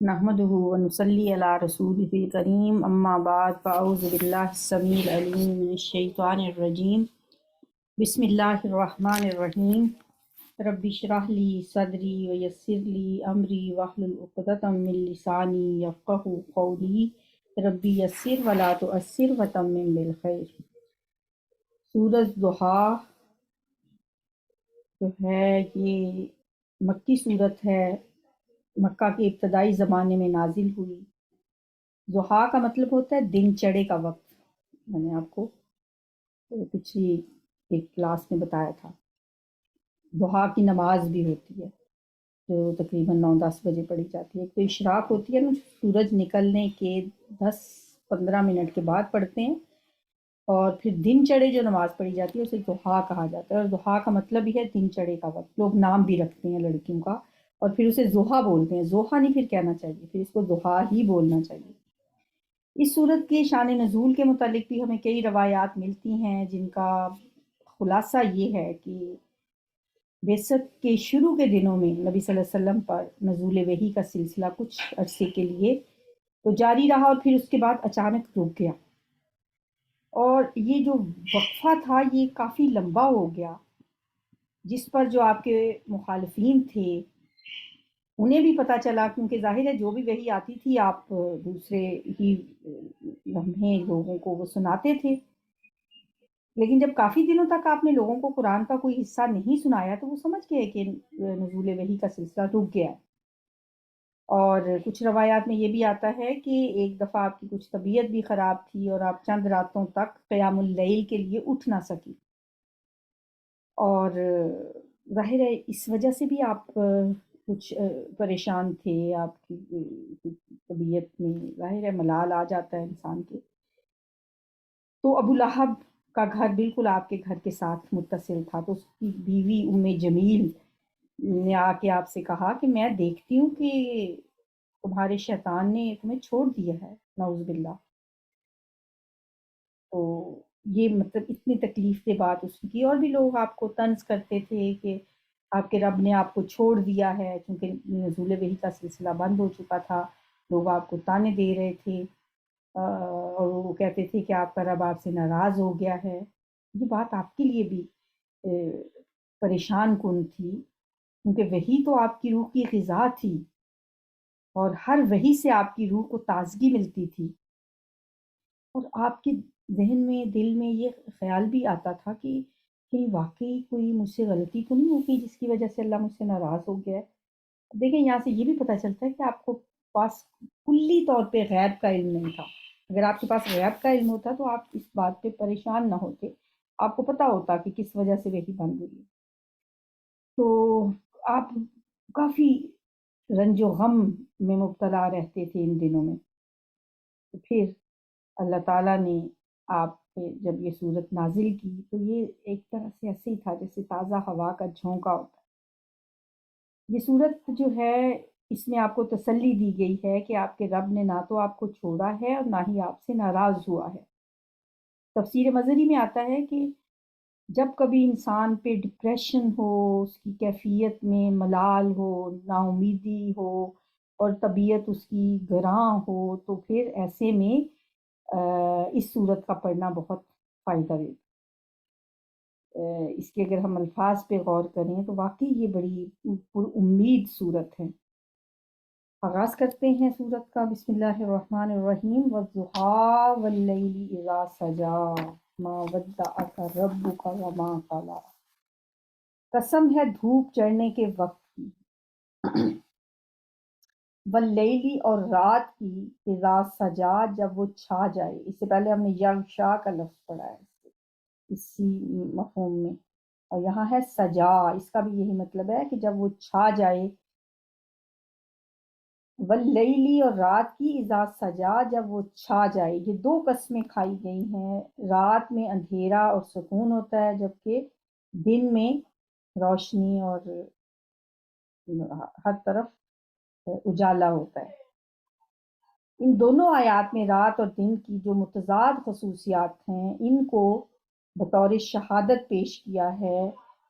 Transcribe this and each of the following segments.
نحمده ونصلي على رسوله الكريم اما بعد فاعوذ بالله السميع العليم من الشيطان الرجيم بسم الله الرحمن الرحيم رب اشرح لي صدري ويسر لي امري واحلل عقدة من لساني يفقهوا قولي ربي يسر ولا تؤثر وتمم بالخير۔ سورۃ ضحیٰ جو ہے یہ مکی صورت ہے، مکہ کے ابتدائی زمانے میں نازل ہوئی۔ ضحیٰ کا مطلب ہوتا ہے دن چڑھے کا وقت۔ میں نے آپ کو پچھلی ایک کلاس میں بتایا تھا۔ ضحیٰ کی نماز بھی ہوتی ہے جو تقریباً 9-10 بجے پڑھی جاتی ہے۔ ایک تو اشراق ہوتی ہے نا، سورج نکلنے کے 10-15 منٹ کے بعد پڑھتے ہیں، اور پھر دن چڑھے جو نماز پڑھی جاتی ہے اسے ضحیٰ کہا جاتا ہے۔ اور ضحیٰ کا مطلب ہی ہے دن چڑھے کا وقت۔ لوگ نام بھی رکھتے ہیں لڑکیوں کا، اور پھر اسے ضحیٰ بولتے ہیں۔ ضحیٰ نہیں پھر کہنا چاہیے، پھر اس کو ضحیٰ ہی بولنا چاہیے۔ اس صورت کے شان نزول کے متعلق بھی ہمیں کئی روایات ملتی ہیں، جن کا خلاصہ یہ ہے کہ بعثت کے شروع کے دنوں میں نبی صلی اللہ علیہ وسلم پر نزول وحی کا سلسلہ کچھ عرصے کے لیے تو جاری رہا، اور پھر اس کے بعد اچانک رک گیا، اور یہ جو وقفہ تھا یہ کافی لمبا ہو گیا، جس پر جو آپ کے مخالفین تھے انہیں بھی پتہ چلا، کیونکہ ظاہر ہے جو بھی وحی آتی تھی آپ دوسرے ہی لمحے لوگوں کو وہ سناتے تھے، لیکن جب کافی دنوں تک آپ نے لوگوں کو قرآن کا کوئی حصہ نہیں سنایا تو وہ سمجھ گئے کہ نزول وحی کا سلسلہ رک گیا ہے۔ اور کچھ روایات میں یہ بھی آتا ہے کہ ایک دفعہ آپ کی کچھ طبیعت بھی خراب تھی اور آپ چند راتوں تک قیام اللیل کے لیے اٹھ نہ سکی، اور ظاہر ہے اس وجہ سے بھی آپ کچھ پریشان تھے، آپ کی طبیعت میں ظاہر ہے ملال آ جاتا ہے انسان کے۔ تو ابو لہب کا گھر بالکل آپ کے گھر کے ساتھ متصل تھا، تو اس کی بیوی ام جمیل نے آ کے آپ سے کہا کہ میں دیکھتی ہوں کہ تمہارے شیطان نے تمہیں چھوڑ دیا ہے، نعوذ باللہ۔ تو یہ مطلب اتنی تکلیف دہ بات اس نے کی، اور بھی لوگ آپ کو طنز کرتے تھے کہ آپ کے رب نے آپ کو چھوڑ دیا ہے، کیونکہ نزول وحی کا سلسلہ بند ہو چکا تھا، لوگ آپ کو طعنے دے رہے تھے، اور وہ کہتے تھے کہ آپ کا رب آپ سے ناراض ہو گیا ہے۔ یہ بات آپ کے لیے بھی پریشان کن تھی، کیونکہ وحی تو آپ کی روح کی غذا تھی، اور ہر وحی سے آپ کی روح کو تازگی ملتی تھی، اور آپ کے ذہن میں دل میں یہ خیال بھی آتا تھا کہ کہیں واقعی کوئی مجھ سے غلطی تو نہیں ہوگی جس کی وجہ سے اللہ مجھ سے ناراض ہو گیا ہے۔ دیکھیں یہاں سے یہ بھی پتہ چلتا ہے کہ آپ کو پاس کلی طور پہ غیب کا علم نہیں تھا۔ اگر آپ کے پاس غیب کا علم ہوتا تو آپ اس بات پہ پریشان نہ ہوتے، آپ کو پتہ ہوتا کہ کس وجہ سے وحی بند ہوئی ہے۔ تو آپ کافی رنج و غم میں مبتلا رہتے تھے ان دنوں میں۔ تو پھر اللہ تعالیٰ نے آپ پہ جب یہ صورت نازل کی تو یہ ایک طرح سے ایسے ہی تھا جیسے تازہ ہوا کا جھونکا ہوتا ہے۔ یہ صورت جو ہے اس میں آپ کو تسلی دی گئی ہے کہ آپ کے رب نے نہ تو آپ کو چھوڑا ہے اور نہ ہی آپ سے ناراض ہوا ہے۔ تفسیر مظہری میں آتا ہے کہ جب کبھی انسان پہ ڈپریشن ہو، اس کی کیفیت میں ملال ہو، نا امیدی ہو، اور طبیعت اس کی گراں ہو، تو پھر ایسے میں اس صورت کا پڑھنا بہت فائدہ دیتا۔ اس کے اگر ہم الفاظ پہ غور کریں تو واقعی یہ بڑی پر امید صورت ہے۔ آغاز کرتے ہیں صورت کا، بسم اللہ الرحمن الرحیم، والضحیٰ واللیل اذا سجی ما ودعک ربک وما قلی۔ قسم ہے دھوپ چڑھنے کے وقت کی، واللیلی اور رات کی، اذا سجا جب وہ چھا جائے۔ اس سے پہلے ہم نے یغشا کا لفظ پڑھا ہے اسی مفہوم میں، اور یہاں ہے سجا، اس کا بھی یہی مطلب ہے کہ جب وہ چھا جائے۔ واللیلی اور رات کی، اذا سجا جب وہ چھا جائے۔ یہ دو قسمیں کھائی گئی ہیں۔ رات میں اندھیرا اور سکون ہوتا ہے، جبکہ دن میں روشنی اور ہر طرف اجالا ہوتا ہے۔ ان دونوں آیات میں رات اور دن کی جو متضاد خصوصیات ہیں ان کو بطور شہادت پیش کیا ہے،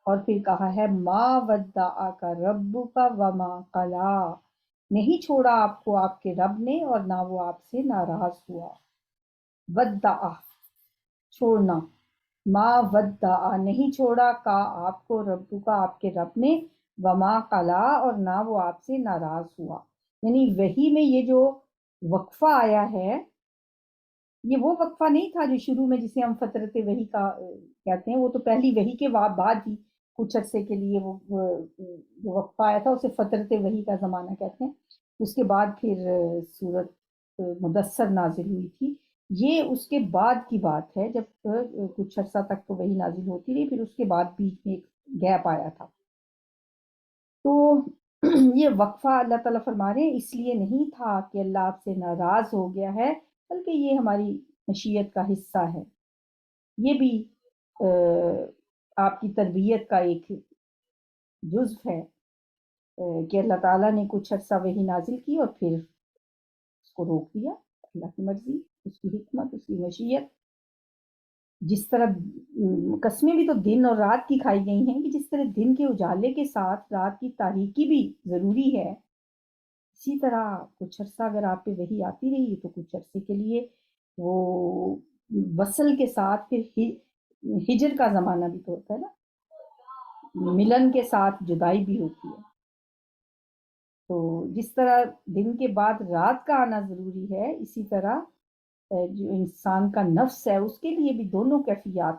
اور پھر کہا ہے ما ودعک ربک وما قلی، نہیں چھوڑا آپ کو آپ کے رب نے اور نہ وہ آپ سے ناراض ہوا. ودع چھوڑنا، ما ودع نہیں چھوڑا کا آپ کو ربو کا آپ کے رب نے، وما قلا اور نہ وہ آپ سے ناراض ہوا. یعنی وحی میں یہ جو وقفہ آیا ہے یہ وہ وقفہ نہیں تھا جو شروع میں جسے ہم فترت وحی کا کہتے ہیں، وہ تو پہلی وحی کے بعد ہی کچھ عرصے کے لیے وہ وقفہ آیا تھا، اسے فترت وحی کا زمانہ کہتے ہیں. اس کے بعد پھر سورت مدثر نازل ہوئی تھی. یہ اس کے بعد کی بات ہے، جب کچھ عرصہ تک تو وحی نازل ہوتی رہی، پھر اس کے بعد بیچ میں ایک گیپ آیا تھا. تو یہ وقفہ اللہ تعالیٰ فرما رہے ہیں اس لیے نہیں تھا کہ اللہ آپ سے ناراض ہو گیا ہے، بلکہ یہ ہماری مشیت کا حصہ ہے. یہ بھی آپ کی تربیت کا ایک جزو ہے کہ اللہ تعالیٰ نے کچھ عرصہ وحی نازل کی اور پھر اس کو روک دیا. اللہ کی مرضی، اس کی حکمت، اس کی مشیت. جس طرح قسمیں بھی تو دن اور رات کی کھائی گئی ہیں کہ جس طرح دن کے اجالے کے ساتھ رات کی تاریکی بھی ضروری ہے، اسی طرح کچھ عرصہ اگر آپ پہ وحی آتی رہی تو کچھ عرصے کے لیے وہ وصل کے ساتھ پھر ہجر کا زمانہ بھی تو ہوتا ہے نا، ملن کے ساتھ جدائی بھی ہوتی ہے. تو جس طرح دن کے بعد رات کا آنا ضروری ہے، اسی طرح جو انسان کا نفس ہے اس کے لیے بھی دونوں کیفیات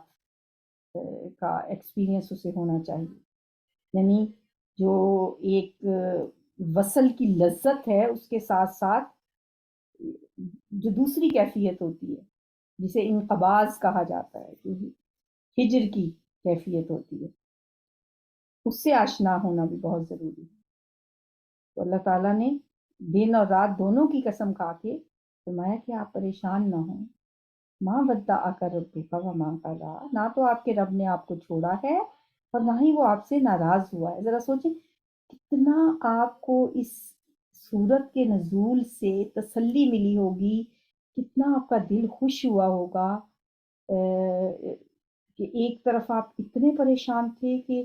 کا ایکسپیرینس اسے ہونا چاہیے. یعنی جو ایک وصل کی لذت ہے اس کے ساتھ ساتھ جو دوسری کیفیت ہوتی ہے جسے انقباض کہا جاتا ہے، جو ہجر کی کیفیت ہوتی ہے، اس سے آشنا ہونا بھی بہت ضروری ہے. تو اللہ تعالیٰ نے دن اور رات دونوں کی قسم کھا کے فرمایا کہ آپ پریشان نہ ہوں. ماں ودعک ربک وما قلی، نہ تو آپ کے رب نے آپ کو چھوڑا ہے اور نہ ہی وہ آپ سے ناراض ہوا ہے. ذرا سوچیں کتنا آپ کو اس سورت کے نزول سے تسلی ملی ہوگی، کتنا آپ کا دل خوش ہوا ہوگا کہ ایک طرف آپ اتنے پریشان تھے کہ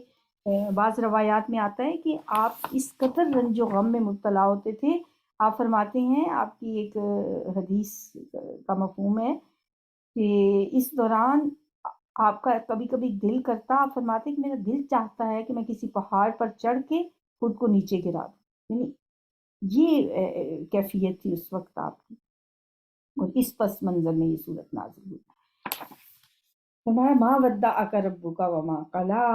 بعض روایات میں آتا ہے کہ آپ اس قدر رنج و غم میں مبتلا ہوتے تھے. آپ فرماتے ہیں، آپ کی ایک حدیث کا مفہوم ہے کہ اس دوران آپ کا کبھی کبھی دل کرتا، آپ فرماتے کہ میرا دل چاہتا ہے کہ میں کسی پہاڑ پر چڑھ کے خود کو نیچے گرا دوں. یعنی یہ کیفیت تھی اس وقت آپ کی، اور اس پس منظر میں یہ صورت نازل ہوئی. فرمایا ما ودعک ربک وما قلی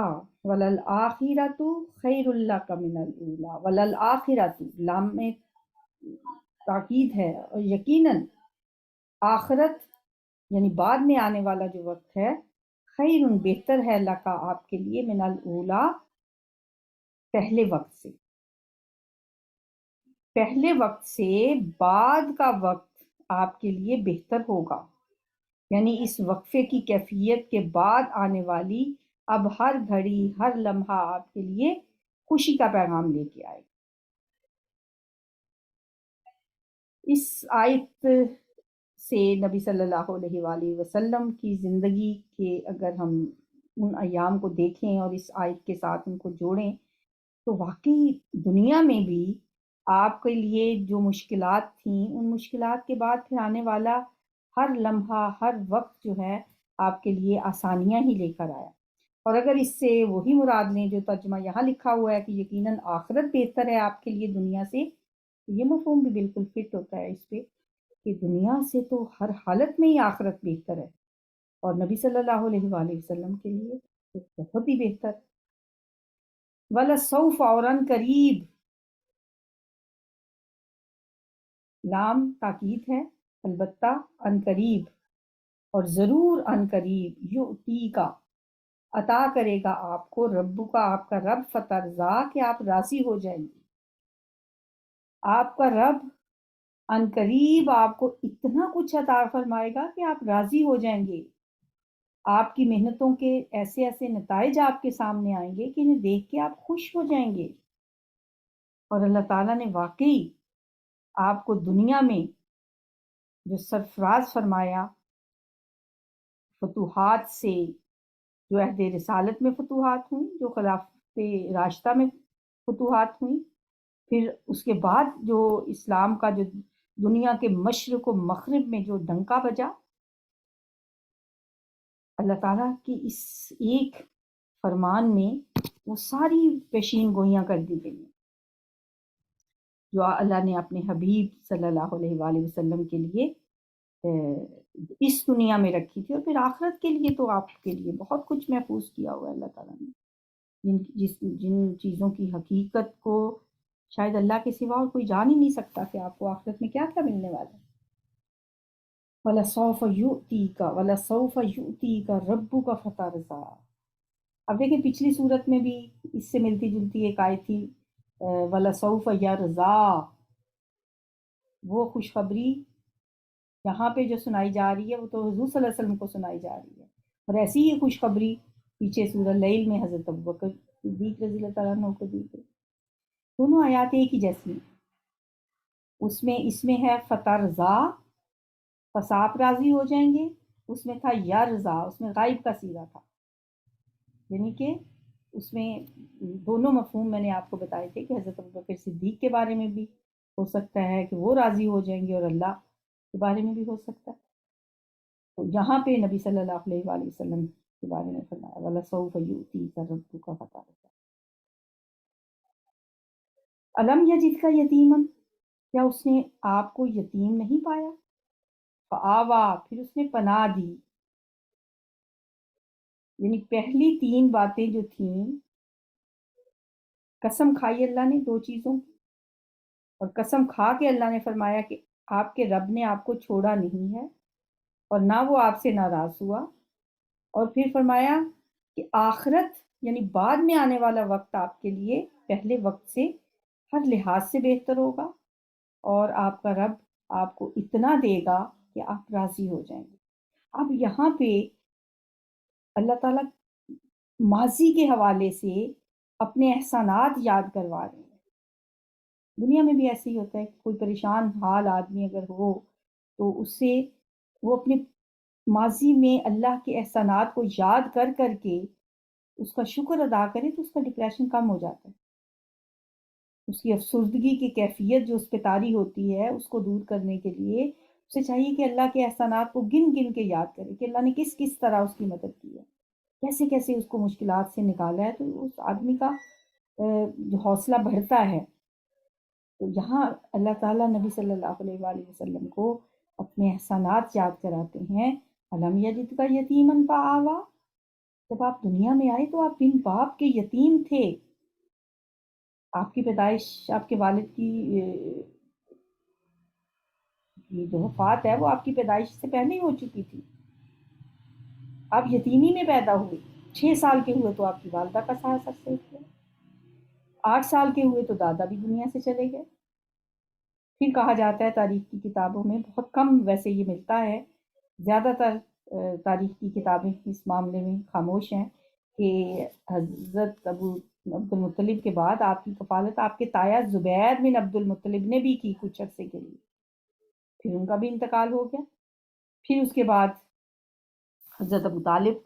وللآخرۃ خیر لک من الاولی. وللآخرۃ لام میں تاکید ہے، اور یقیناً آخرت یعنی بعد میں آنے والا جو وقت ہے، خیر بہتر ہے لکا آپ کے لیے، من الاولی پہلے وقت سے. پہلے وقت سے بعد کا وقت آپ کے لیے بہتر ہوگا. یعنی اس وقفے کی کیفیت کے بعد آنے والی اب ہر گھڑی ہر لمحہ آپ کے لیے خوشی کا پیغام لے کے آئے گا. اس آیت سے نبی صلی اللہ علیہ وآلہ وسلم کی زندگی کے اگر ہم ان ایام کو دیکھیں اور اس آیت کے ساتھ ان کو جوڑیں تو واقعی دنیا میں بھی آپ کے لیے جو مشکلات تھیں ان مشکلات کے بعد پھر آنے والا ہر لمحہ ہر وقت جو ہے آپ کے لیے آسانیاں ہی لے کر آیا. اور اگر اس سے وہی مراد لیں جو ترجمہ یہاں لکھا ہوا ہے کہ یقیناً آخرت بہتر ہے آپ کے لیے دنیا سے، تو یہ مفہوم بھی بالکل فٹ ہوتا ہے اس پہ کہ دنیا سے تو ہر حالت میں ہی آخرت بہتر ہے، اور نبی صلی اللہ علیہ وآلہ وسلم کے لیے تو بہت ہی بہتر. وَلَسَوْفَ اور ان قریب، لام تاکید ہے، البتہ ان قریب اور ضرور ان قریب، یؤتی کا عطا کرے گا آپ کو، ربو کا آپ کا رب، فترضا کہ آپ راضی ہو جائیں گے. آپ کا رب ان قریب آپ کو اتنا کچھ عطا فرمائے گا کہ آپ راضی ہو جائیں گے. آپ کی محنتوں کے ایسے ایسے نتائج آپ کے سامنے آئیں گے کہ انہیں دیکھ کے آپ خوش ہو جائیں گے. اور اللہ تعالیٰ نے واقعی آپ کو دنیا میں جو سرفراز فرمایا فتوحات سے، جو عہد رسالت میں فتوحات ہوئیں، جو خلافت راشدہ میں فتوحات ہوئیں، پھر اس کے بعد جو اسلام کا جو دنیا کے مشرق و مغرب میں جو ڈنکا بجا، اللہ تعالیٰ کی اس ایک فرمان میں وہ ساری پیشین گوئیاں کر دی گئی ہیں جو اللہ نے اپنے حبیب صلی اللہ علیہ وآلہ وسلم کے لیے اس دنیا میں رکھی تھی، اور پھر آخرت کے لیے تو آپ کے لیے بہت کچھ محفوظ کیا ہوا ہے اللہ تعالیٰ نے، جن چیزوں کی حقیقت کو شاید اللہ کے سوا اور کوئی جان ہی نہیں سکتا کہ آپ کو آخرت میں کیا کیا ملنے والا ہے۔ وَلَسَوْفَ يُؤْتِيكَ وَلَسَوْفَ يُؤْتِيكَ رَبُّكَ فَتَرْضَىٰ۔ اب دیکھیں پچھلی صورت میں بھی اس سے ملتی جلتی ایک آیت تھی وَلَسَوْفَ يَرْضَىٰ، وہ خوشخبری یہاں پہ جو سنائی جا رہی ہے وہ تو حضور صلی اللہ علیہ وسلم کو سنائی جا رہی ہے، اور ایسی ہی خوشخبری پیچھے سورہ لیل میں حضرت ابوبکر صدیق رضی اللہ تعالیٰ عنہ کو دی گئی۔ دونوں آیات ایک ہی جیسی ہیں، اس میں ہے فترضا، پس آپ راضی ہو جائیں گے، اس میں تھا یرضا، اس میں غائب کا صیغہ تھا، یعنی کہ اس میں دونوں مفہوم میں نے آپ کو بتائے تھے کہ حضرت ابوبکر صدیق کے بارے میں بھی ہو سکتا ہے کہ وہ راضی ہو جائیں گے، اور اللہ کے بارے میں بھی ہو سکتا ہے۔ تو یہاں پہ نبی صلی اللہ علیہ وآلہ وسلم کے بارے میں فرمایا وَلَسَوْفَ يُؤْتِيكَ رَبُّكَ فَتَرْضَىٰ۔ الم یجدک یتیما، کیا اس نے آپ کو یتیم نہیں پایا؟ فآوا، پھر اس نے پناہ دی، یعنی پہلی تین باتیں جو تھیں، قسم کھائی اللہ نے دو چیزوں کی، اور قسم کھا کے اللہ نے فرمایا کہ آپ کے رب نے آپ کو چھوڑا نہیں ہے اور نہ وہ آپ سے ناراض ہوا، اور پھر فرمایا کہ آخرت یعنی بعد میں آنے والا وقت آپ کے لیے پہلے وقت سے ہر لحاظ سے بہتر ہوگا، اور آپ کا رب آپ کو اتنا دے گا کہ آپ راضی ہو جائیں گے۔ اب یہاں پہ اللہ تعالیٰ ماضی کے حوالے سے اپنے احسانات یاد کروا رہے ہیں۔ دنیا میں بھی ایسے ہی ہوتا ہے کہ کوئی پریشان حال آدمی اگر ہو تو اس سے وہ اپنے ماضی میں اللہ کے احسانات کو یاد کر کر کے اس کا شکر ادا کرے تو اس کا ڈپریشن کم ہو جاتا ہے، اس کی افسردگی کی کیفیت جو اس پہ طاری ہوتی ہے اس کو دور کرنے کے لیے اسے چاہیے کہ اللہ کے احسانات کو گن گن کے یاد کرے کہ اللہ نے کس کس طرح اس کی مدد کی ہے، کیسے کیسے اس کو مشکلات سے نکالا ہے، تو اس آدمی کا جو حوصلہ بڑھتا ہے۔ تو یہاں اللہ تعالیٰ نبی صلی اللہ علیہ وآلہ وسلم کو اپنے احسانات یاد کراتے ہیں۔ الم یجدک یتیما فآوا، جب آپ دنیا میں آئے تو آپ بن باپ کے یتیم تھے، آپ کی پیدائش آپ کے والد کی جو وفات ہے وہ آپ کی پیدائش سے پہلے ہی ہو چکی تھی، آپ یتیمی میں پیدا ہوئے، 6 سال کے ہوئے تو آپ کی والدہ کا سایہ سر سے اٹھ گیا، 8 سال کے ہوئے تو دادا بھی دنیا سے چلے گئے۔ پھر کہا جاتا ہے تاریخ کی کتابوں میں، بہت کم ویسے یہ ملتا ہے، زیادہ تر تاریخ کی کتابیں اس معاملے میں خاموش ہیں کہ حضرت ابو عبد المطلب کے بعد آپ کی کفالت آپ کے تایا زبیر بن عبد المطلب نے بھی کی کچھ عرصے کے لیے، پھر ان کا بھی انتقال ہو گیا، پھر اس کے بعد حضرت ابو طالب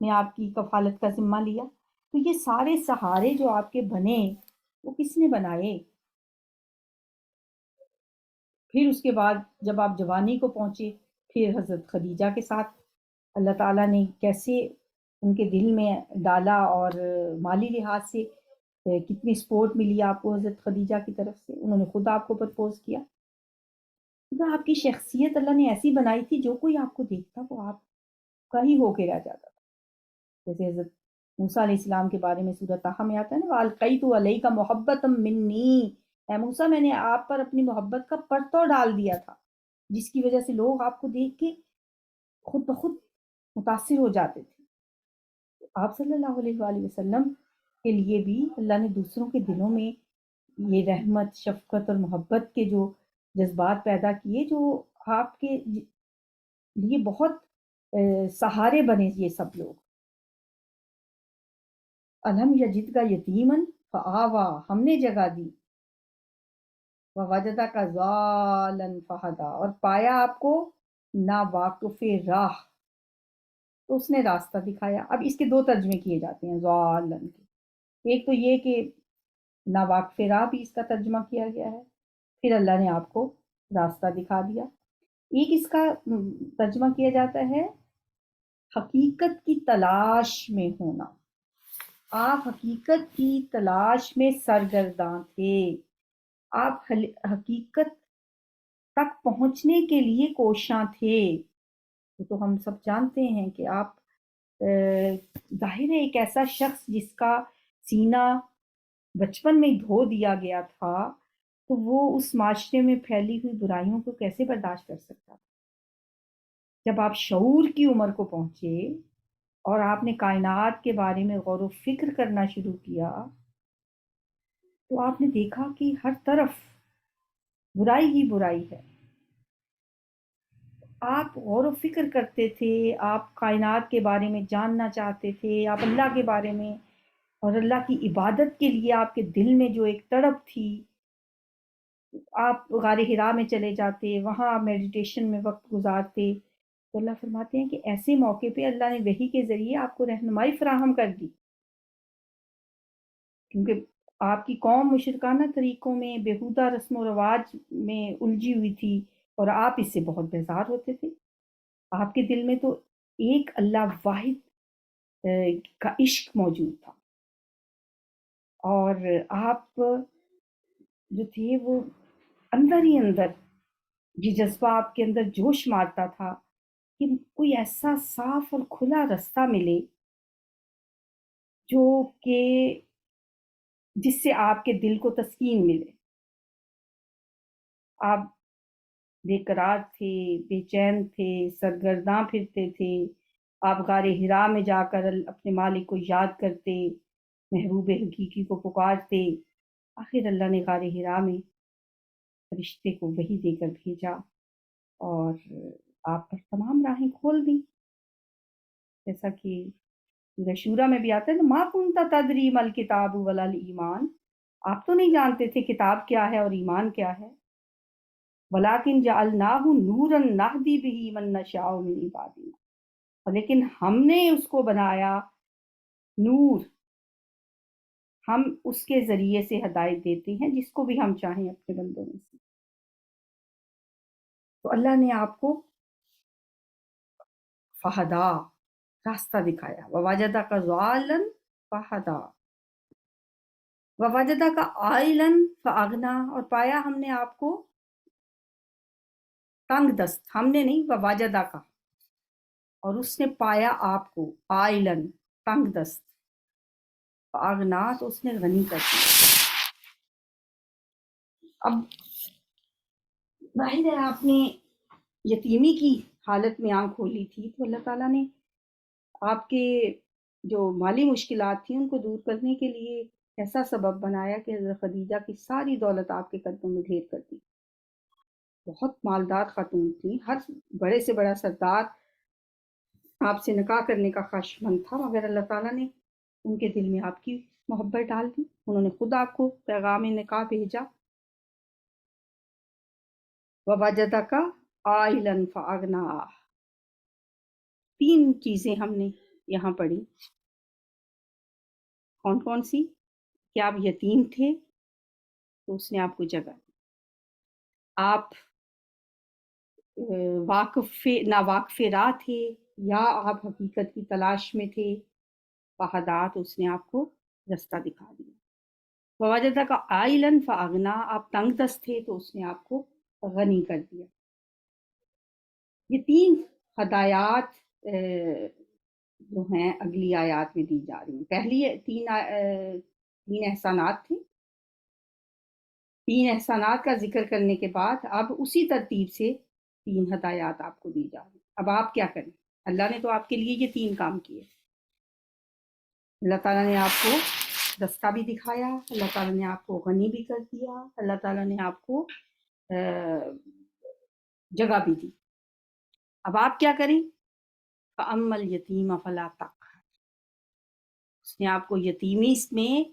نے آپ کی کفالت کا ذمہ لیا۔ تو یہ سارے سہارے جو آپ کے بنے وہ کس نے بنائے؟ پھر اس کے بعد جب آپ جوانی کو پہنچے، پھر حضرت خدیجہ کے ساتھ اللہ تعالیٰ نے کیسے ان کے دل میں ڈالا، اور مالی لحاظ سے کتنی سپورٹ ملی آپ کو حضرت خدیجہ کی طرف سے، انہوں نے خود آپ کو پرپوز کیا۔ خدا آپ کی شخصیت اللہ نے ایسی بنائی تھی جو کوئی آپ کو دیکھتا وہ آپ کا ہی ہو کے رہ جاتا تھا۔ جیسے حضرت موسیٰ علیہ السلام کے بارے میں سورۃ طٰہٰ میں آتا ہے نا وَأَلْقَيْتُ عَلَيْكَ مُحَبَّةً مِّنِّي، اے موسیٰ میں نے آپ پر اپنی محبت کا پرتو ڈال دیا تھا، جس کی وجہ سے لوگ آپ کو دیکھ کے خود بخود متاثر ہو جاتے تھے۔ آپ صلی اللہ علیہ وآلہ وسلم کے لیے بھی اللہ نے دوسروں کے دلوں میں یہ رحمت، شفقت اور محبت کے جو جذبات پیدا کیے، جو آپ کے لیے بہت سہارے بنے یہ سب لوگ۔ الم یجدک یتیما فآوا، ہم نے جگہ دی، ووجدک ضالا فہدی، اور پایا آپ کو ناواقف راہ تو اس نے راستہ دکھایا۔ اب اس کے دو ترجمے کیے جاتے ہیں ضالن کے، ایک تو یہ کہ ناواقف راہ بھی اس کا ترجمہ کیا گیا ہے. پھر اللہ نے آپ کو راستہ دکھا دیا. ایک اس کا ترجمہ کیا جاتا ہے حقیقت کی تلاش میں ہونا. آپ حقیقت کی تلاش میں سرگرداں تھے. آپ حقیقت تک پہنچنے کے لیے کوشاں تھے. وہ تو ہم سب جانتے ہیں کہ آپ ظاہر ہے ایک ایسا شخص جس کا سینہ بچپن میں دھو دیا گیا تھا تو وہ اس معاشرے میں پھیلی ہوئی برائیوں کو کیسے برداشت کر سکتا. جب آپ شعور کی عمر کو پہنچے اور آپ نے کائنات کے بارے میں غور و فکر کرنا شروع کیا تو آپ نے دیکھا کہ ہر طرف برائی ہی برائی ہے. آپ غور و فکر کرتے تھے, آپ کائنات کے بارے میں جاننا چاہتے تھے, آپ اللہ کے بارے میں اور اللہ کی عبادت کے لیے آپ کے دل میں جو ایک تڑپ تھی, آپ غار حرا میں چلے جاتے, وہاں میڈیٹیشن میں وقت گزارتے. تو اللہ فرماتے ہیں کہ ایسے موقع پہ اللہ نے وحی کے ذریعے آپ کو رہنمائی فراہم کر دی, کیونکہ آپ کی قوم مشرکانہ طریقوں میں بیہودہ رسم و رواج میں الجھی ہوئی تھی اور آپ اس سے بہت بیزار ہوتے تھے. آپ کے دل میں تو ایک اللہ واحد کا عشق موجود تھا, اور آپ جو تھے وہ اندر ہی اندر یہ جذبہ آپ کے اندر جوش مارتا تھا کہ کوئی ایسا صاف اور کھلا رستہ ملے جو کہ جس سے آپ کے دل کو تسکین ملے. آپ بے قرار تھے, بے چین تھے, سرگرداں پھرتے تھے. آپ غار حرا میں جا کر اپنے مالک کو یاد کرتے, محبوب حقیقی کو پکارتے. آخر اللہ نے غار حرا میں فرشتے کو وحی دے کر بھیجا اور آپ پر تمام راہیں کھول دیں. جیسا کہ سورہ شورا میں بھی آتا ہے, ما کنت تدری مل کتاب ولا ایمان, آپ تو نہیں جانتے تھے کتاب کیا ہے اور ایمان کیا ہے. ولیکن جعلناہ نورا نہدی بہ من نشاء من عبادنا, لیکن ہم نے اس کو بنایا نور, ہم اس کے ذریعے سے ہدایت دیتے ہیں جس کو بھی ہم چاہیں اپنے بندوں میں سے. تو اللہ نے آپ کو فہدا راستہ دکھایا. ووجدک ضالا فہدا ووجدک عائلا فاغنا, اور پایا ہم نے آپ کو تنگ دست, ہم نے نہیں, ووجدک, اور اس نے پایا آپ کو عائلن تنگ دست, فاغنا, تو اس نے غنی کر دیا. اب ظاہر ہے آپ نے یتیمی کی حالت میں آنکھ کھولی تھی تو اللہ تعالیٰ نے آپ کے جو مالی مشکلات تھیں ان کو دور کرنے کے لیے ایسا سبب بنایا کہ حضرت خدیجہ کی ساری دولت آپ کے قدموں میں ڈھیر کر دی. بہت مالدار خاتون تھیں, ہر بڑے سے بڑا سردار آپ سے نکاح کرنے کا خواہشمند تھا, مگر اللہ تعالیٰ نے ان کے دل میں آپ کی محبت ڈال دی. انہوں نے خود آپ کو پیغام نکاح بھیجا. ووجدک عائلا فاغنا, تین چیزیں ہم نے یہاں پڑھی. کون کون سی؟ کہ آپ یتیم تھے تو اس نے آپ کو جگہ دی, آپ ناواقف راہ تھے یا آپ حقیقت کی تلاش میں تھے, فہدا, تو اس نے آپ کو رستہ دکھا دیا. ووجدک عائلا فاغنا, آپ تنگ دست تھے تو اس نے آپ کو غنی کر دیا. یہ تین ہدایات جو ہیں اگلی آیات میں دی جا رہی ہیں. پہلی تین احسانات تھے. تین احسانات کا ذکر کرنے کے بعد اب اسی ترتیب سے تین ہدایات آپ کو دی جا رہی ہیں. اب آپ کیا کریں؟ اللہ نے تو آپ کے لیے یہ تین کام کیے. اللہ تعالیٰ نے آپ کو رستہ بھی دکھایا, اللہ تعالیٰ نے آپ کو غنی بھی کر دیا, اللہ تعالیٰ نے آپ کو جگہ بھی دی. اب آپ کیا کریں؟ فَأَمَّا الْيَتِيمَ فَلَا تَقْهَرْ, اس نے آپ کو یتیمی میں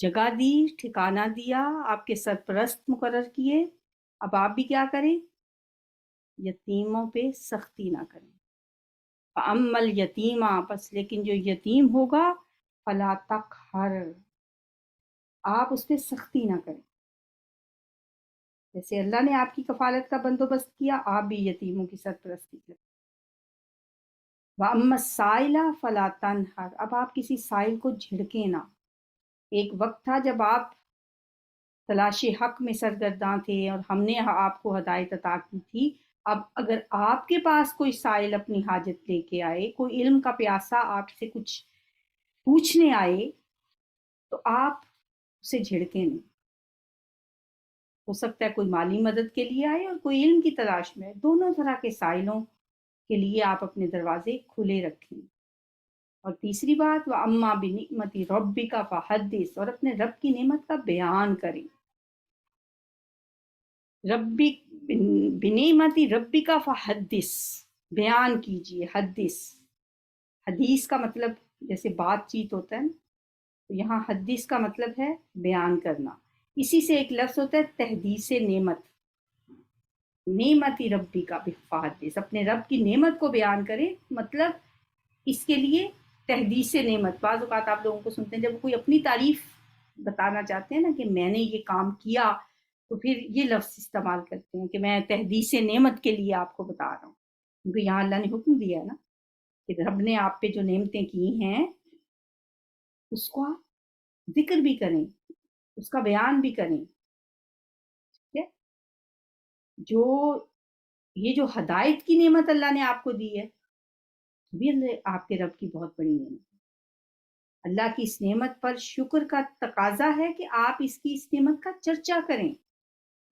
جگہ دی, ٹھکانہ دیا, آپ کے سرپرست مقرر کیے. اب آپ بھی کیا کریں؟ یتیموں پہ سختی نہ کریں. فَأَمَّا الْيَتِيمَ, بس لیکن جو یتیم ہوگا, فَلَا تَقْهَرْ, آپ اس پہ سختی نہ کریں. جیسے اللہ نے آپ کی کفالت کا بندوبست کیا، آپ بھی یتیموں کی سرپرستی کریں. وَأَمَّا السَّائِلَ فَلَا تَنْهَرْ، اب آپ کسی سائل کو جھڑکیں نہ. ایک وقت تھا جب آپ تلاش حق میں سرگرداں تھے اور ہم نے آپ کو ہدایت عطا کی تھی. اب اگر آپ کے پاس کوئی سائل اپنی حاجت لے کے آئے، کوئی علم کا پیاسا آپ سے کچھ پوچھنے آئے، تو آپ اسے جھڑکیں نہیں. ہو سکتا ہے کوئی مالی مدد کے لیے آئے اور کوئی علم کی تلاش میں. دونوں طرح کے سائلوں کے لیے آپ اپنے دروازے کھلے رکھیں. اور تیسری بات، وَأَمَّا بِنِعْمَتِ رَبِّكَ فَحَدِّثْ، اور اپنے رب کی نعمت کا بیان کریں. ربی بنعمت ربک فحدث، بیان کیجئے. حدث، حدیث کا مطلب جیسے بات چیت ہوتا ہے نا، تو یہاں حدیث کا مطلب ہے بیان کرنا. اسی سے ایک لفظ ہوتا ہے تحدیث نعمت. نعمت ربی کا بفحدث، اپنے رب کی نعمت کو بیان کرے. مطلب اس کے لیے تحدیث نعمت. بعض اوقات آپ لوگوں کو سنتے ہیں جب کوئی اپنی تعریف بتانا چاہتے ہیں نا کہ میں نے یہ کام کیا، تو پھر یہ لفظ استعمال کرتے ہیں کہ میں تحدیث نعمت کے لیے آپ کو بتا رہا ہوں. کیونکہ یہاں اللہ نے حکم دیا ہے نا کہ رب نے آپ پہ جو نعمتیں کی ہیں اس کو آپ ذکر بھی کریں، اس کا بیان بھی کریں. ٹھیک ہے؟ جو یہ جو ہدایت کی نعمت اللہ نے آپ کو دی ہے، بھی آپ کے رب کی بہت بڑی نعمت ہے. اللہ کی اس نعمت پر شکر کا تقاضا ہے کہ آپ اس نعمت کا چرچا کریں.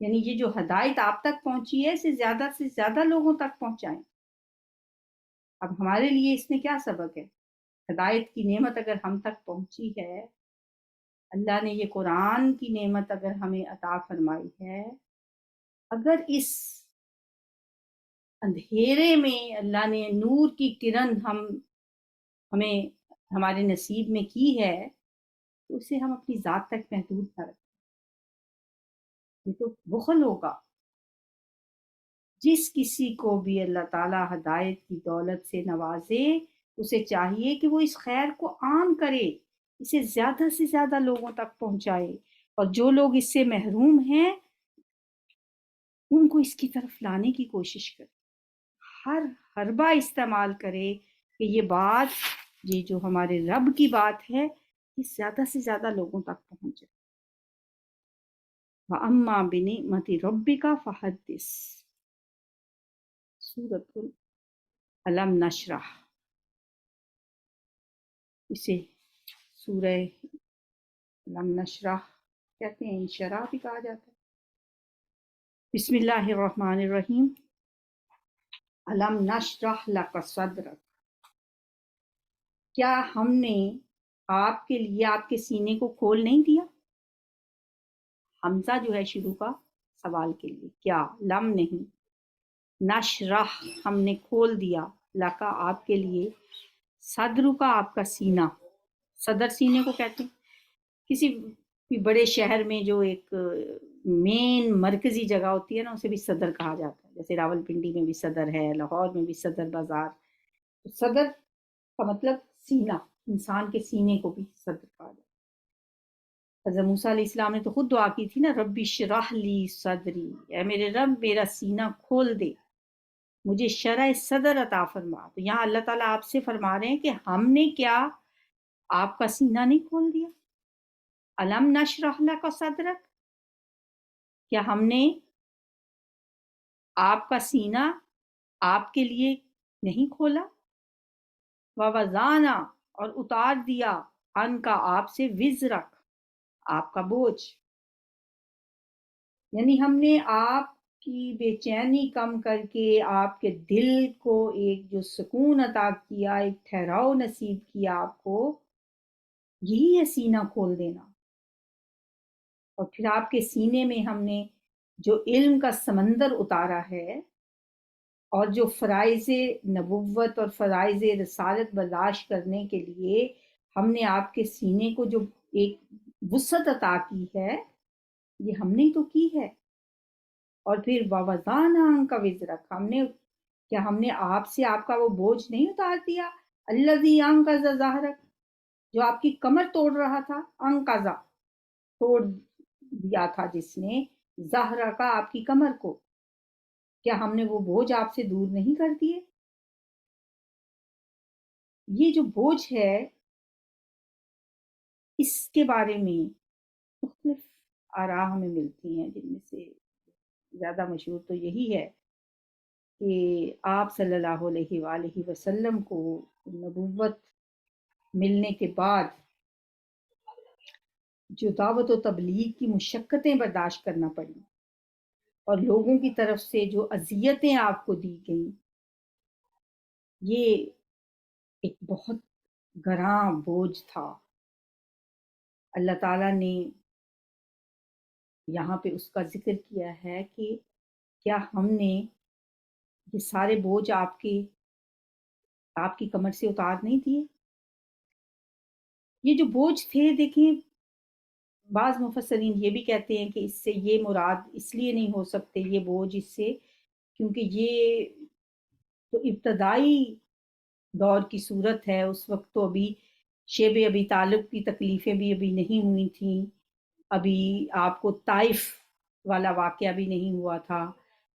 یعنی یہ جو ہدایت آپ تک پہنچی ہے اسے زیادہ سے زیادہ لوگوں تک پہنچائیں. اب ہمارے لیے اس میں کیا سبق ہے؟ ہدایت کی نعمت اگر ہم تک پہنچی ہے، اللہ نے یہ قرآن کی نعمت اگر ہمیں عطا فرمائی ہے، اگر اس اندھیرے میں اللہ نے نور کی کرن ہمیں ہمارے نصیب میں کی ہے، تو اسے ہم اپنی ذات تک محدود نہ رکھیں. یہ تو بخل ہوگا. جس کسی کو بھی اللہ تعالیٰ ہدایت کی دولت سے نوازے، اسے چاہیے کہ وہ اس خیر کو عام کرے، اسے زیادہ سے زیادہ لوگوں تک پہنچائے. اور جو لوگ اس سے محروم ہیں ان کو اس کی طرف لانے کی کوشش کرے. ہر حربہ استعمال کرے کہ یہ بات، یہ جو ہمارے رب کی بات ہے، یہ زیادہ سے زیادہ لوگوں تک پہنچے. وَأَمَّا بِنِعْمَتِ رَبِّكَ فَحَدِّثْ. سورۃ علم نشرح، اسے سورہ علم نشرح کہتے ہیں، انشراح بھی کہا جاتا ہے. بسم اللہ الرحمن الرحیم. علم نشرح لک صدرک، کیا ہم نے آپ کے لیے آپ کے سینے کو کھول نہیں دیا؟ حمزہ جو ہے شروع کا سوال کے لیے، کیا، لم نہیں. نشرح ہم نے کھول دیا، لکا آپ کے لیے، صدر کا آپ کا سینہ. صدر سینے کو کہتے ہیں. کسی بھی بڑے شہر میں جو ایک مین مرکزی جگہ ہوتی ہے نا، اسے بھی صدر کہا جاتا ہے. جیسے راول پنڈی میں بھی صدر ہے، لاہور میں بھی صدر بازار. صدر کا مطلب سینہ، انسان کے سینے کو بھی صدر کہا جاتا ہے. حضرت موسیٰ علیہ السلام نے تو خود دعا کی تھی نا، ربی اشرح لی صدری، اے میرے رب میرا سینہ کھول دے، مجھے شرح صدر عطا فرما. تو یہاں اللہ تعالیٰ آپ سے فرما رہے ہیں کہ ہم نے کیا آپ کا سینہ نہیں کھول دیا؟ علم نشرح لک صدرک، کیا ہم نے آپ کا سینہ آپ کے لیے نہیں کھولا؟ ووضعنا، اور اتار دیا، ان کا آپ سے، وزرک آپ کا بوجھ. یعنی ہم نے آپ کی بے چینی کم کر کے آپ کے دل کو ایک جو سکون عطا کیا، ایک ٹھہراؤ نصیب کیا آپ کو. یہی ہے سینہ کھول دینا. اور پھر آپ کے سینے میں ہم نے جو علم کا سمندر اتارا ہے، اور جو فرائض نبوت اور فرائض رسالت برداشت کرنے کے لیے ہم نے آپ کے سینے کو جو ایک وسعت عطا کی ہے، یہ ہم نے تو کی ہے. اور پھر ووضعنا عنک وزرک، ہم نے آپ سے آپ کا وہ بوجھ نہیں اتار دیا. الذی انقض ظہرک، جو آپ کی کمر توڑ رہا تھا. انقضا توڑ دیا تھا جس نے زہرا کا آپ کی کمر کو، کیا ہم نے وہ بوجھ آپ سے دور نہیں کر دیے؟ یہ جو بوجھ ہے اس کے بارے میں مختلف آراء ہمیں ملتی ہیں، جن میں سے زیادہ مشہور تو یہی ہے کہ آپ صلی اللہ علیہ وآلہ وسلم کو نبوت ملنے کے بعد جو دعوت و تبلیغ کی مشقتیں برداشت کرنا پڑی اور لوگوں کی طرف سے جو اذیتیں آپ کو دی گئیں، یہ ایک بہت گراں بوجھ تھا۔ اللہ تعالیٰ نے یہاں پہ اس کا ذکر کیا ہے کہ کیا ہم نے یہ سارے بوجھ آپ کی کمر سے اتار نہیں دیے؟ یہ جو بوجھ تھے، دیکھیں بعض مفسرین یہ بھی کہتے ہیں کہ اس سے یہ مراد اس لیے نہیں ہو سکتے یہ بوجھ اس سے، کیونکہ یہ تو ابتدائی دور کی صورت ہے، اس وقت تو ابھی شیب ابی طالب کی تکلیفیں بھی ابھی نہیں ہوئی تھیں، ابھی آپ کو طائف والا واقعہ بھی نہیں ہوا تھا،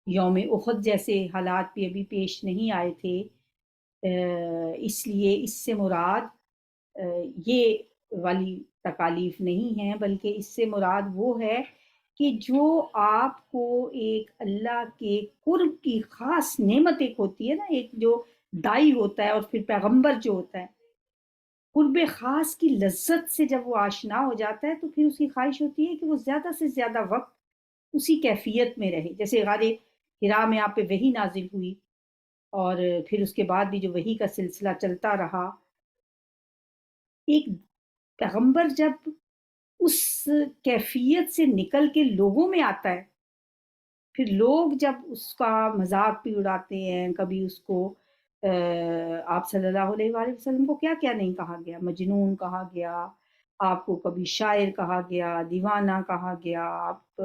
یوم احد جیسے حالات بھی ابھی پیش نہیں آئے تھے، اس لیے اس سے مراد یہ والی تکالیف نہیں ہیں، بلکہ اس سے مراد وہ ہے کہ جو آپ کو ایک اللہ کے قرب کی خاص نعمت ایک ہوتی ہے نا، ایک جو دائی ہوتا ہے اور پھر پیغمبر جو ہوتا ہے، قرب خاص کی لذت سے جب وہ آشنا ہو جاتا ہے تو پھر اس کی خواہش ہوتی ہے کہ وہ زیادہ سے زیادہ وقت اسی کیفیت میں رہے، جیسے غار حرا میں آپ پہ وحی نازل ہوئی اور پھر اس کے بعد بھی جو وحی کا سلسلہ چلتا رہا، ایک پیغمبر جب اس کیفیت سے نکل کے لوگوں میں آتا ہے، پھر لوگ جب اس کا مذاق بھی اڑاتے ہیں، کبھی اس کو آپ صلی اللہ علیہ وآلہ وسلم کو کیا کیا نہیں کہا گیا، مجنون کہا گیا، آپ کو کبھی شاعر کہا گیا، دیوانہ کہا گیا، آپ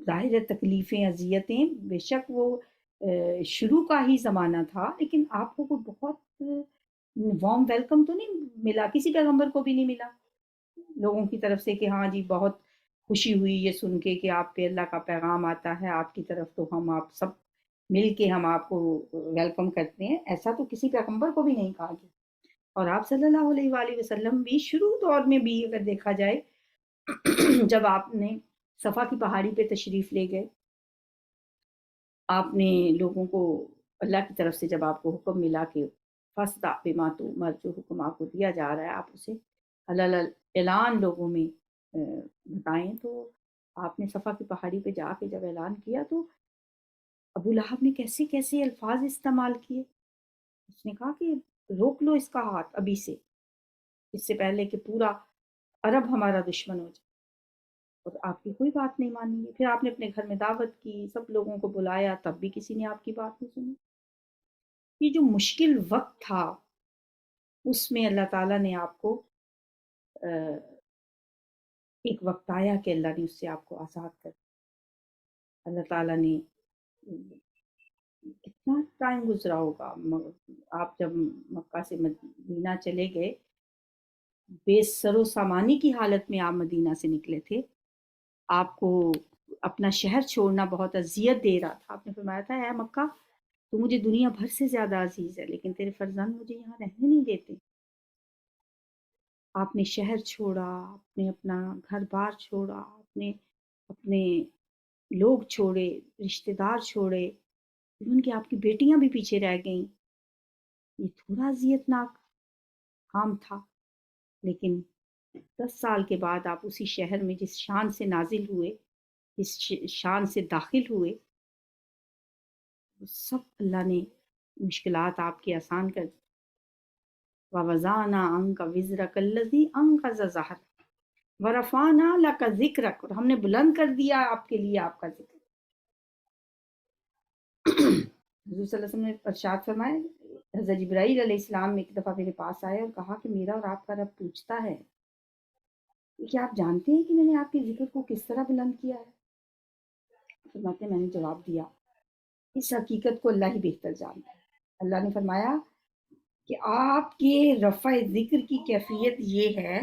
ظاہر تکلیفیں اذیتیں، بے شک وہ شروع کا ہی زمانہ تھا، لیکن آپ کو کوئی بہت وارم ویلکم تو نہیں ملا، کسی پیغمبر کو بھی نہیں ملا لوگوں کی طرف سے کہ ہاں جی بہت خوشی ہوئی یہ سن کے کہ آپ پہ اللہ کا پیغام آتا ہے آپ کی طرف، تو ہم آپ سب مل کے ہم آپ کو ویلکم کرتے ہیں، ایسا تو کسی پیغمبر کو بھی نہیں کہا گیا۔ اور آپ صلی اللہ علیہ وآلہ وسلم بھی شروع دور میں بھی اگر دیکھا جائے جب آپ نے صفا کی پہاڑی پہ تشریف لے گئے، آپ نے لوگوں کو اللہ کی طرف سے جب آپ کو حکم ملا کہ فَاسْدَعْ بِمَا تُؤْمَرُ، جو حکم آپ کو دیا جا رہا ہے آپ اسے حلال اعلان لوگوں میں بتائیں، تو آپ نے صفا کی پہاڑی پہ جا کے جب اعلان کیا تو ابو لہب نے کیسے کیسے الفاظ استعمال کیے، اس نے کہا کہ روک لو اس کا ہاتھ ابھی سے، اس سے پہلے کہ پورا عرب ہمارا دشمن ہو جائے، اور آپ کی کوئی بات نہیں مانی ہے۔ پھر آپ نے اپنے گھر میں دعوت کی، سب لوگوں کو بلایا، تب بھی کسی نے آپ کی بات نہیں سنی۔ یہ جو مشکل وقت تھا اس میں اللہ تعالیٰ نے آپ کو ایک وقت آیا کہ اللہ نے اس سے آپ کو آزاد کر دیا۔ اللہ تعالیٰ نے کتنا ٹائم گزرا ہوگا، آپ جب مکہ سے مدینہ چلے گئے، بے سر و سامانی کی حالت میں آپ مدینہ سے نکلے تھے، آپ کو اپنا شہر چھوڑنا بہت اذیت دے رہا تھا، آپ نے فرمایا تھا اے مکہ تو مجھے دنیا بھر سے زیادہ عزیز ہے، لیکن تیرے فرزند مجھے یہاں رہنے نہیں دیتے۔ آپ نے شہر چھوڑا، آپ نے اپنا گھر بار چھوڑا، آپ نے اپنے لوگ چھوڑے، رشتہ دار چھوڑے، ان کی آپ کی بیٹیاں بھی پیچھے رہ گئیں، یہ تھوڑا اذیت ناک کام تھا، لیکن 10 سال کے بعد آپ اسی شہر میں جس شان سے نازل ہوئے، جس شان سے داخل ہوئے، وہ سب اللہ نے مشکلات آپ کی آسان کر دی۔ وَوَضَعْنَا عَنْكَ وِزْرَكَ الَّذِي أَنقَضَ ظَهْرَكَ وَرَفَعْنَا لَكَ ذِكْرَكَ، اور ہم نے بلند کر دیا آپ کے لیے آپ کا ذکر۔ حضور صلی اللہ علیہ وسلم نے ارشاد فرمائے، حضرت جبرائیل علیہ السلام ایک دفعہ میرے پاس آئے اور کہا کہ میرا اور آپ کا رب پوچھتا ہے کہ آپ جانتے ہیں کہ میں نے آپ کے ذکر کو کس طرح بلند کیا ہے؟ فرماتے ہیں میں نے جواب دیا اس حقیقت کو اللہ ہی بہتر جانتا ہے۔ اللہ نے فرمایا کہ آپ کے رفع ذکر کی کیفیت یہ ہے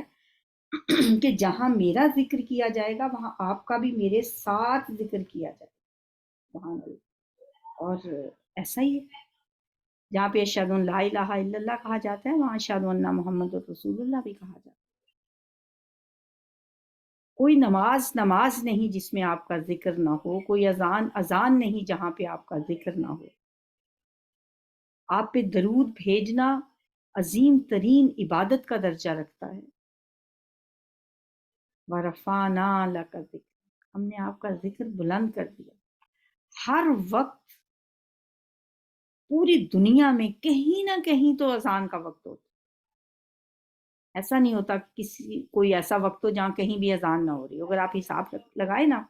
کہ جہاں میرا ذکر کیا جائے گا وہاں آپ کا بھی میرے ساتھ ذکر کیا جائے گا، سبحان اللہ۔ اور ایسا ہی ہے، جہاں پہ اشہد ان لا الہ الا اللہ کہا جاتا ہے وہاں اشہد ان محمد رسول اللہ بھی کہا جاتا ہے۔ کوئی نماز نہیں جس میں آپ کا ذکر نہ ہو، کوئی اذان نہیں جہاں پہ آپ کا ذکر نہ ہو۔ آپ پہ درود بھیجنا عظیم ترین عبادت کا درجہ رکھتا ہے۔ وَرَفَعْنَا لَكَ ذِكْرَكَ، ہم نے آپ کا ذکر بلند کر دیا۔ ہر وقت پوری دنیا میں کہیں نہ کہیں تو اذان کا وقت ہوتا ہے، ایسا نہیں ہوتا کہ کوئی ایسا وقت ہو جہاں کہیں بھی اذان نہ ہو رہی ہو۔ اگر آپ حساب لگائے نا،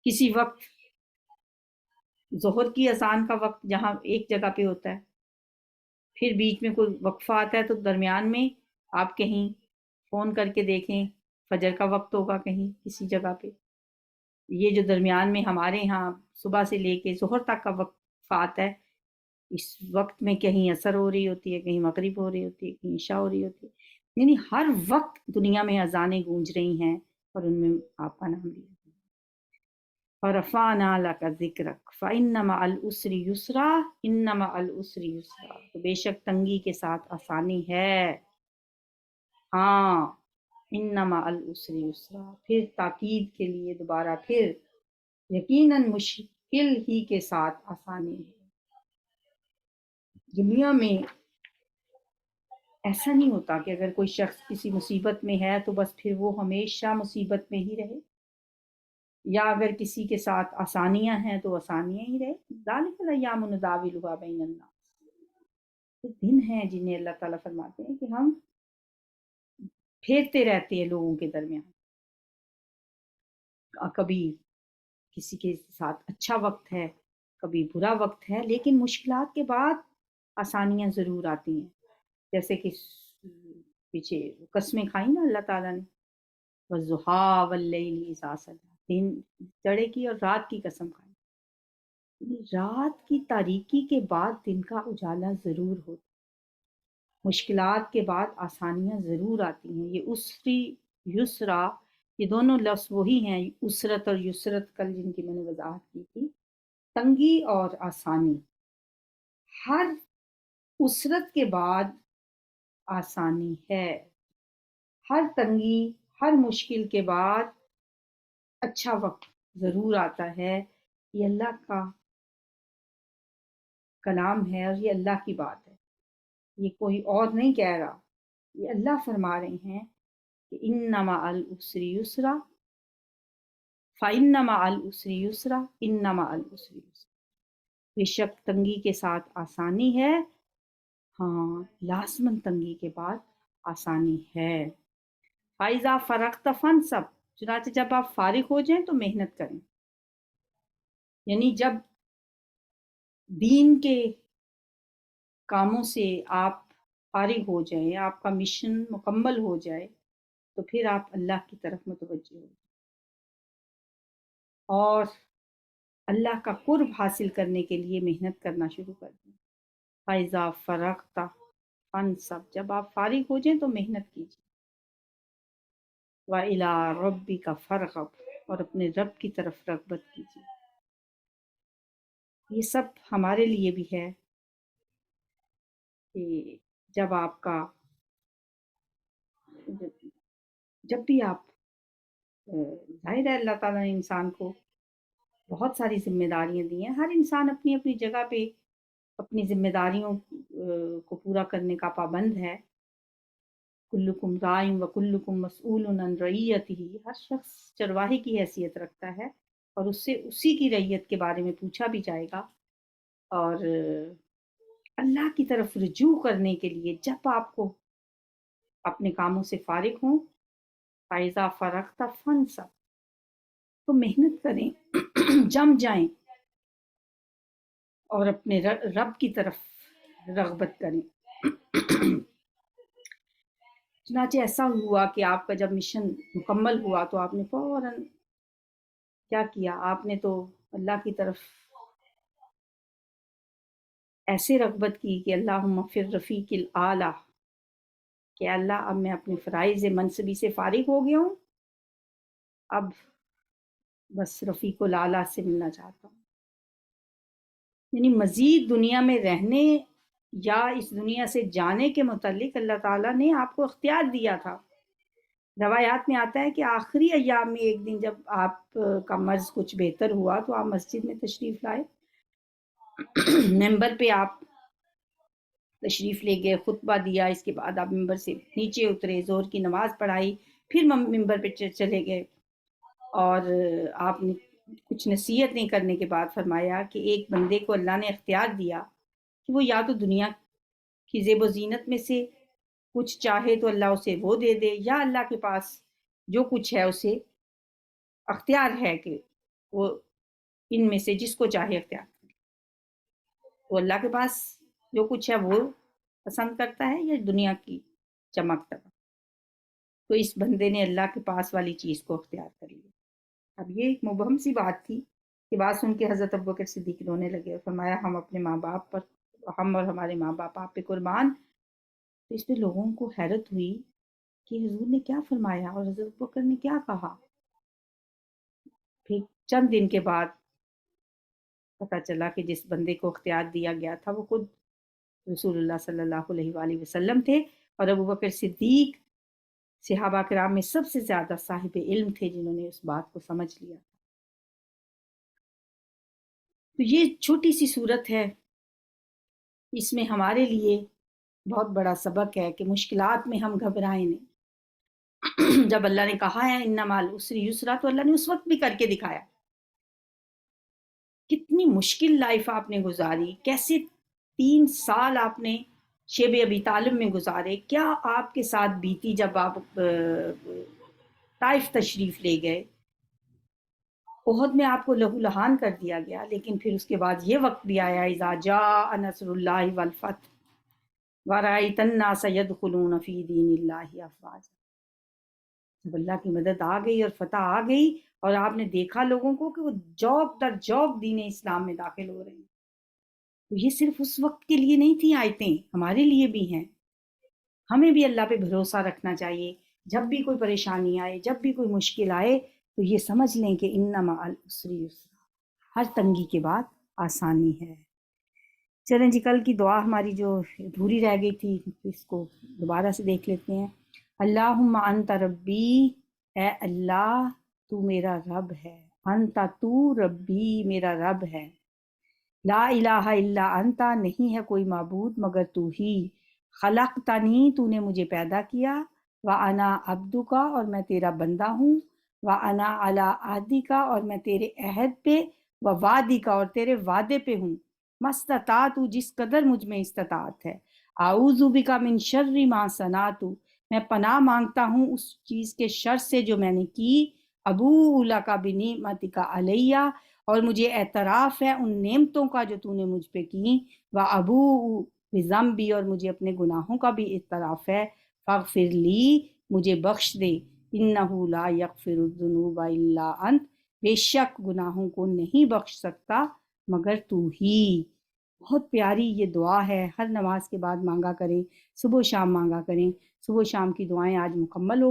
کسی وقت ظہر کی اذان کا وقت جہاں ایک جگہ پہ ہوتا ہے، پھر بیچ میں کوئی وقفہ آتا ہے تو درمیان میں آپ کہیں فون کر کے دیکھیں فجر کا وقت ہوگا کہیں کسی جگہ پہ۔ یہ جو درمیان میں ہمارے ہاں صبح سے لے کے ظہر تک کا وقفہ آتا ہے، اس وقت میں کہیں عصر ہو رہی ہوتی ہے، کہیں مغرب ہو رہی ہوتی ہے، کہیں عشاء ہو رہی ہوتی ہے، یعنی ہر وقت دنیا میں اذانیں گونج رہی ہیں اور ان میں آپ کا نام لیا۔ وَرَفَعْنَا لَكَ ذِكْرَكَ فَإِنَّ مَعَ الْعُسْرِ يُسْرًا إِنَّ مَعَ الْعُسْرِ يُسْرًا، تو بے شک تنگی کے ساتھ آسانی ہے، ہاں، إِنَّ مَعَ الْعُسْرِ يُسْرًا، پھر تاکید کے لیے دوبارہ پھر، یقیناً مشکل ہی کے ساتھ آسانی ہے۔ دنیا میں ایسا نہیں ہوتا کہ اگر کوئی شخص کسی مصیبت میں ہے تو بس پھر وہ ہمیشہ مصیبت میں ہی رہے، یا اگر کسی کے ساتھ آسانیاں ہیں تو آسانیاں ہی رہے۔ ذالک الایام نداولها بین الناس، یہ دن ہیں جنہیں اللہ تعالیٰ فرماتے ہیں کہ ہم پھیرتے رہتے ہیں لوگوں کے درمیان۔ کبھی کسی کے ساتھ اچھا وقت ہے، کبھی برا وقت ہے، لیکن مشکلات کے بعد آسانیاں ضرور آتی ہیں۔ جیسے کہ پیچھے قسمیں کھائیں نا اللہ تعالیٰ نے، والضحیٰ واللیل اذا سجی، دن چڑھے کی اور رات کی قسم کھائی، یعنی رات کی تاریکی کے بعد دن کا اجالا ضرور ہوتا، مشکلات کے بعد آسانیاں ضرور آتی ہیں۔ یہ اسری یسرا، یہ دونوں لفظ وہی ہیں، اسرت اور یسرت، کل جن کی میں نے وضاحت کی تھی، تنگی اور آسانی۔ ہر اسرت کے بعد آسانی ہے، ہر تنگی ہر مشکل کے بعد اچھا وقت ضرور آتا ہے۔ یہ اللہ کا کلام ہے اور یہ اللہ کی بات ہے، یہ کوئی اور نہیں کہہ رہا، یہ اللہ فرما رہے ہیں کہ ان مع العسر یسرا فإن مع العسر یسرا ان مع العسر یسرا، بے شک تنگی کے ساتھ آسانی ہے، ہاں لازماً تنگی کے بعد آسانی ہے۔ فَإِذَا فَرَغْتَ فَانْصَبْ، چنانچہ جب آپ فارغ ہو جائیں تو محنت کریں، یعنی جب دین کے کاموں سے آپ فارغ ہو جائیں، آپ کا مشن مکمل ہو جائے، تو پھر آپ اللہ کی طرف متوجہ ہو اور اللہ کا قرب حاصل کرنے کے لیے محنت کرنا شروع کر دیں۔ فَإِذَا فَرَغْتَ فَانْصَبْ، جب آپ فارغ ہو جائیں تو محنت کیجیے۔ وَإِلَىٰ رَبِّكَ فَارْغَب، اور اپنے رب کی طرف رغبت کیجیے۔ یہ سب ہمارے لیے بھی ہے کہ جب آپ کا جب بھی آپ ظاہر ہے اللہ تعالیٰ نے انسان کو بہت ساری ذمہ داریاں دی ہیں، ہر انسان اپنی اپنی جگہ پہ اپنی ذمہ داریوں کو پورا کرنے کا پابند ہے۔ کلکم راع و کلکم مسئول عن رعیتہ، ہر شخص چرواہے کی حیثیت رکھتا ہے اور اس سے اسی کی رعیت کے بارے میں پوچھا بھی جائے گا۔ اور اللہ کی طرف رجوع کرنے کے لیے جب آپ کو اپنے کاموں سے فارغ ہوں، فَإِذَا فَرَغْتَ فَانْصَبْ، تو محنت کریں، جم جائیں اور اپنے رب کی طرف رغبت کریں۔ چنانچہ ایسا ہوا کہ آپ کا جب مشن مکمل ہوا تو آپ نے فوراً کیا کیا، آپ نے تو اللہ کی طرف ایسے رغبت کی کہ اللہم فی الرفیق الاعلیٰ، کہ اللہ اب میں اپنے فرائض منصبی سے فارغ ہو گیا ہوں، اب بس رفیق الاعلیٰ سے ملنا چاہتا ہوں. یعنی مزید دنیا میں رہنے یا اس دنیا سے جانے کے متعلق اللہ تعالیٰ نے آپ کو اختیار دیا تھا. روایات میں آتا ہے کہ آخری ایام میں ایک دن جب آپ کا مرض کچھ بہتر ہوا تو آپ مسجد میں تشریف لائے، ممبر پہ آپ تشریف لے گئے، خطبہ دیا، اس کے بعد آپ ممبر سے نیچے اترے، ظہر کی نماز پڑھائی، پھر ممبر پہ چلے گئے، اور آپ نے کچھ نصیحت نہیں کرنے کے بعد فرمایا کہ ایک بندے کو اللہ نے اختیار دیا کہ وہ یا تو دنیا کی زیب و زینت میں سے کچھ چاہے تو اللہ اسے وہ دے دے، یا اللہ کے پاس جو کچھ ہے اسے اختیار ہے کہ وہ ان میں سے جس کو چاہے اختیار کرے. تو اللہ کے پاس جو کچھ ہے وہ پسند کرتا ہے یا دنیا کی چمک تک. تو اس بندے نے اللہ کے پاس والی چیز کو اختیار کر لیا. اب یہ ایک مبہم سی بات تھی کہ بات سن کے حضرت ابوبکر صدیق رونے لگے اور فرمایا ہم اپنے ماں باپ پر، ہم اور ہمارے ماں باپ آپ پہ قربان. تو اس پہ لوگوں کو حیرت ہوئی کہ حضور نے کیا فرمایا اور حضرت ابوبکر نے کیا کہا. پھر چند دن کے بعد پتہ چلا کہ جس بندے کو اختیار دیا گیا تھا وہ خود رسول اللہ صلی اللہ علیہ وآلہ وسلم تھے، اور ابوبکر صدیق صحابہ کرام میں سب سے زیادہ صاحب علم تھے جنہوں نے اس بات کو سمجھ لیا. تو یہ چھوٹی سی صورت ہے، اس میں ہمارے لیے بہت بڑا سبق ہے کہ مشکلات میں ہم گھبرائیں نہیں. جب اللہ نے کہا ہے ان مع العسر یسرا، تو اللہ نے اس وقت بھی کر کے دکھایا. کتنی مشکل لائف آپ نے گزاری، کیسے 3 سال آپ نے شیب ابی طالب میں گزارے، کیا آپ کے ساتھ بیتی جب آپ طائف تشریف لے گئے. احد میں آپ کو لہو لہان کر دیا گیا، لیکن پھر اس کے بعد یہ وقت بھی آیا اذا جاء نصر اللہ والفتح ورأیت الناس يدخلون فی دین اللہ افواجا. جب اللہ کی مدد آ گئی اور فتح آ گئی اور آپ نے دیکھا لوگوں کو کہ وہ جوق در جوق دین اسلام میں داخل ہو رہے ہیں، تو یہ صرف اس وقت کے لیے نہیں تھی آیتیں، ہمارے لیے بھی ہیں. ہمیں بھی اللہ پہ بھروسہ رکھنا چاہیے. جب بھی کوئی پریشانی آئے، جب بھی کوئی مشکل آئے، تو یہ سمجھ لیں کہ ان مع العسر یسرا، ہر تنگی کے بعد آسانی ہے. چلیں جی، کل کی دعا ہماری جو ادھوری رہ گئی تھی اس کو دوبارہ سے دیکھ لیتے ہیں. اللہم انت ربی، اے اللہ تو میرا رب ہے. انت تو ربی، میرا رب ہے. لا الہ الا انت، نہیں ہے کوئی معبود مگر تو ہی. خلقتنی، تو نے مجھے پیدا کیا. وانا عبدک، اور میں تیرا بندہ ہوں. وانا علی عہدک، اور میں تیرے عہد پہ، ووعدک، اور تیرے وعدے پہ ہوں. مستطاعت، جس قدر مجھ میں استطاعت ہے. اعوذ بک من شر ما صنعت، میں پناہ مانگتا ہوں اس چیز کے شر سے جو میں نے کی. ابوء لک بنعمتک علیہ، اور مجھے اعتراف ہے ان نعمتوں کا جو تو نے مجھ پہ کی. وابوء بذنبی، اور مجھے اپنے گناہوں کا بھی اعتراف ہے. فاغفر لی، مجھے بخش دے. انہ لا یغفر الذنوب الا انت، بے شک گناہوں کو نہیں بخش سکتا مگر تو ہی. بہت پیاری یہ دعا ہے، ہر نماز کے بعد مانگا کریں، صبح و شام مانگا کریں. صبح و شام کی دعائیں آج مکمل ہو